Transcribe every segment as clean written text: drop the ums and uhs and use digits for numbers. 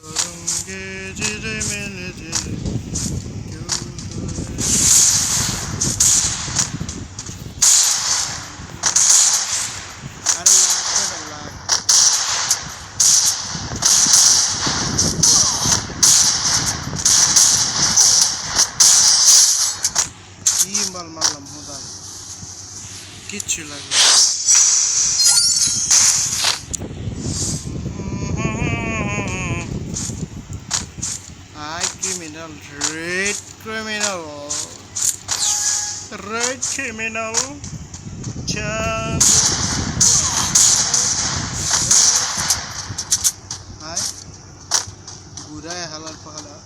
तरंगे झिलमिल झिलमिल क्यों अरे लाख की बल मारलाम होदा किच्छु लागलो criminal, red criminal, red criminal, chance. Hi, gudai halal pahala,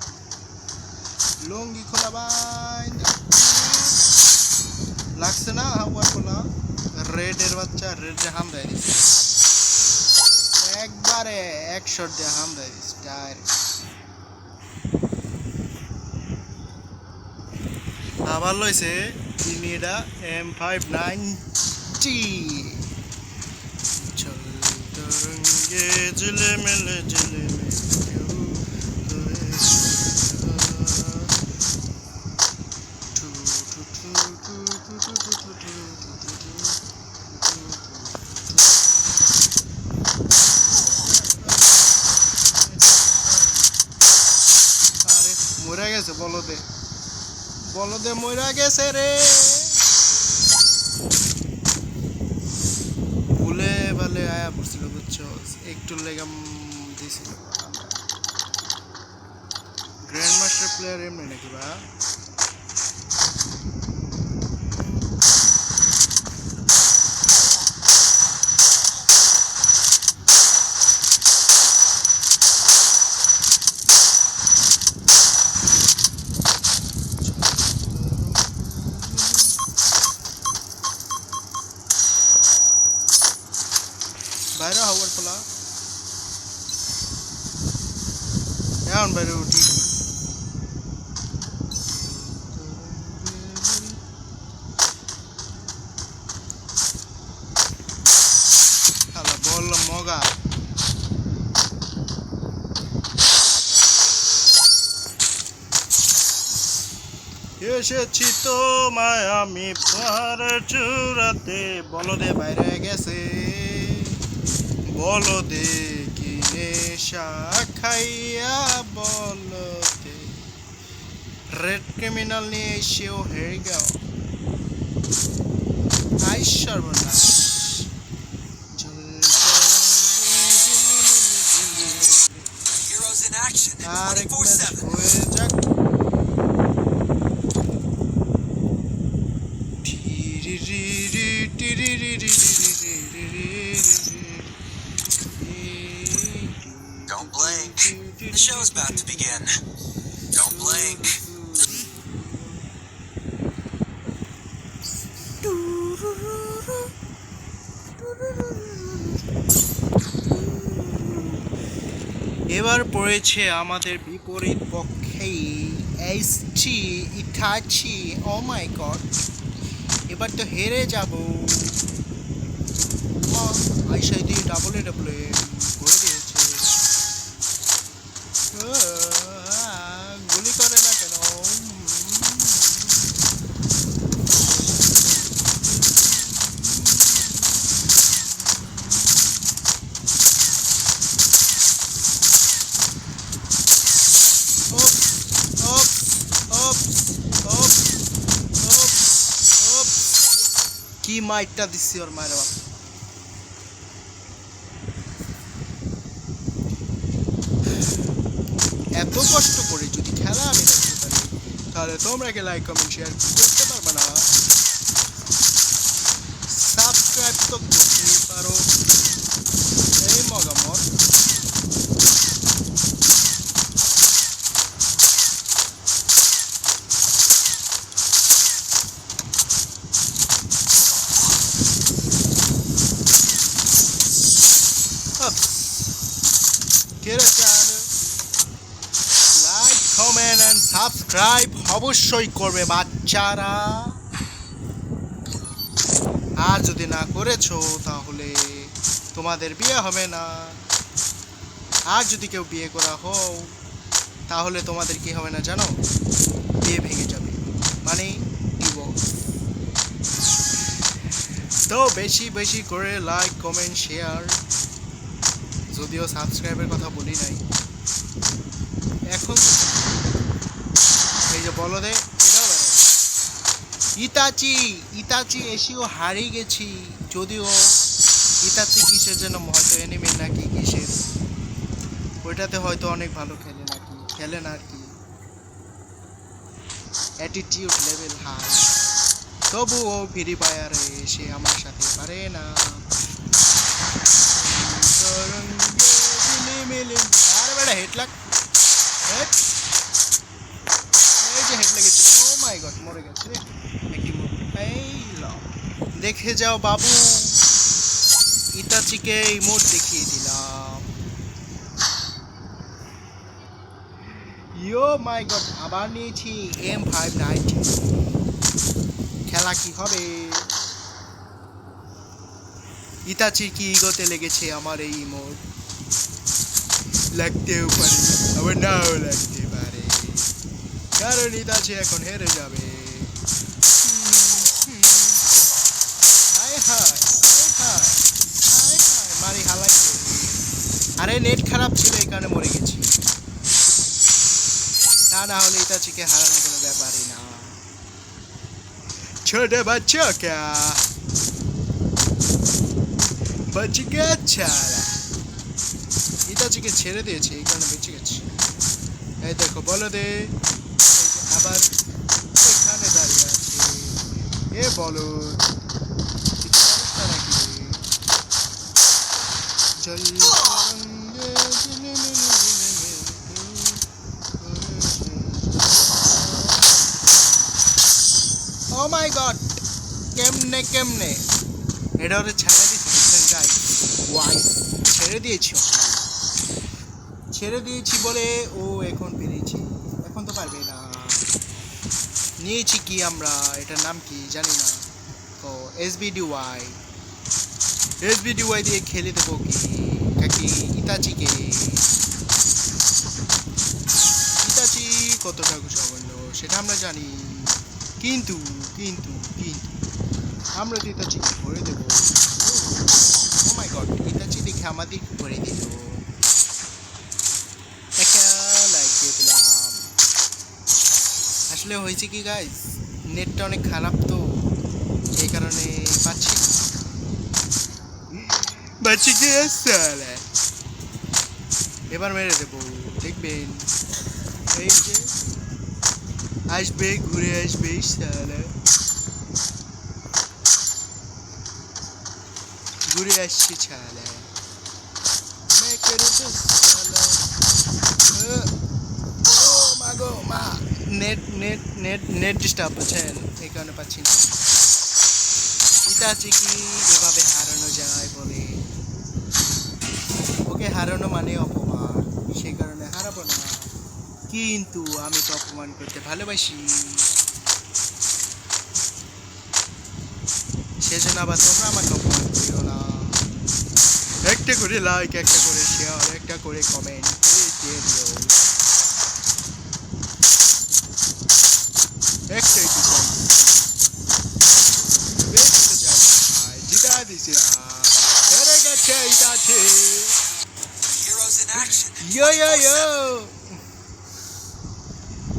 longi khola bain. Laksana hawar khola, red erbacha, red jaham dai. Ek bare ek shot jaham dai, direct. আবার লইছে ইনিডা M590 চল তরঙ্গে ঝিলমিল ঝিলমিল আরে মরে গেছে বলদে মইরা গেছে রে ভুলে ভালে আয়া পড়ছিল বুঝছো একটু লেগাম দিছিল গ্র্যান্ড মাস্টার প্লেয়ার এমনি নাকি বা বাইরে হওয়ার ফলা এখন বাইরে উঠি হ্যালো বললাম মগা এসেছি তোমায় আমি পাহাড় চূড়াতে বলদে বাইরে গেছে বলদে কি নেশা খাইয়া বলদে রেড ক্রিমিনাল নিয়ে এসেও হেরে গেল আই সর্বনাশ আরেক ম্যাচ হয়ে যাক Don't blink. The show's about to begin. Don't blink. এবার পড়েছে আমাদের বিপরীত পক্ষেই এইচটি ইটাচি ও মাই গড এবার তো হেরে যাব আইসাই দিয়ে ডাবলে করে দিয়েছে গুলি করে না কেন কি মাইটটা দিচ্ছি ওর মায়ের বাপ এত কষ্ট করে যদি খেলা আমি দেখতে পারি তাহলে তোমরা কে লাইক কমেন্ট শেয়ার করতে পারবে না সাবস্ক্রাইব তো করতেই পারো এই মগামত লাইক কমেন্ট এন্ড সাবস্ক্রাইব অবশ্যই করবে বাচ্চারা আর যদি না করেছো তাহলে তোমাদের বিয়ে হবে না আর যদি কেউ বিয়ে করা হও তাহলে তোমাদের কি হবে না জানো, বিয়ে ভেঙে যাবে, মানে ডিভোর্স। তো বেশি বেশি করে লাইক কমেন্ট শেয়ার, যদিও সাবস্ক্রাইবের কথা বলি নাই এখন। এই যে বলো দে, এটাও বেরোয়। ইতাচি ইতাচি এসেও হারিয়ে গেছি, যদিও ইতাচি কিসের জন্য, হয়তো এনিমে নাকি কিসের, ওইটাতে হয়তো অনেক ভালো খেলে নাকি, খেলে না আর কি, অ্যাটিটিউড লেভেল হাই, তবুও ফ্রি ফায়ারে এসে আমার সাথে পারে না। আরে বেটা হেড লাগ, এই যে হেড লেগেছে, ও মাই গড মরে গেছে রে একটি। এই দেখে যাও বাবু, ইতাচিকে ইমোট দেখিয়ে দিলাম। ইয়ো মাই গড, আবার নিয়েছি M590। খেলা কি হবে? ইতাচি কি ইগোতে লেগেছে আমার এই ইমোট, লাগতেও পারে আবার নাও লাগতে পারে, কারণ ইতাচি এখন হেরে যাবে। হায় হায় হায় হায় হায়, মারি হালাই। আরে নেট খারাপ ছিল এই কারণে মরে গেছি, না হলে ইতাচিকে হারানোর কোনো ব্যাপারই না। ছোট বাচ্চা ক্যা बच गया ছাড়া, ইতাচিকে ছেড়ে দিয়েছে এই কারণে বেঁচে গেছে। এই দেখো বলো দে, আবার এখানে দাঁড়িয়ে আছে, এ বলো ও মাই গড, কেমনে কেমনে এটা ওরে ছেড়ে দিয়েছি, গাইস ওয়াইস ছেড়ে দিয়েছি বলে ও এখন পেরেছি, এখন তো পারবে না। নিয়েছি কি আমরা, এটার নাম কি জানি না, ও SBDY দিয়ে খেলে দেবো কি কাকি ইতাচিকে। ইতাচি কতটা সামান্য সেটা আমরা জানি, কিন্তু কিন্তু কিন্তু আমরা তো ইতাচিকে ভরে দেবো। ও মাই গড, ইতাচি দেখে আমাদের ভরে দিল, একটা লাইক দিয়ে দিলাম। আসলে হয়েছে কি গাইস, নেটটা অনেক খারাপ তো এই কারণে পাচ্ছি না। বাচ্চি কে সালা, এবার মেরে দেবো দেখবেন, এই যে আসবে ঘুরে আসবে সালা, ঘুরে আসছি ছালা, মা net net net net disturb হচ্ছেন এই কারণে পাচ্ছি না। ইতাচি কি যেভাবে হারানো যায় বলে, ওকে হারানো মানে অপমান, সেই কারণে হারাবো না, কিন্তু আমি তো অপমান করতে ভালোবাসি, সেজন্য আবার তোমরা আমাকে অপমান করিও না। একটা করে লাইক, একটা করে শেয়ার, একটা করে কমেন্ট করে দিয়ে দিও, একটাই তো চাই, বেশি তো চাই না, জিতা দিছি না, হেরে গেছে ইতাচি। Yo yo yo!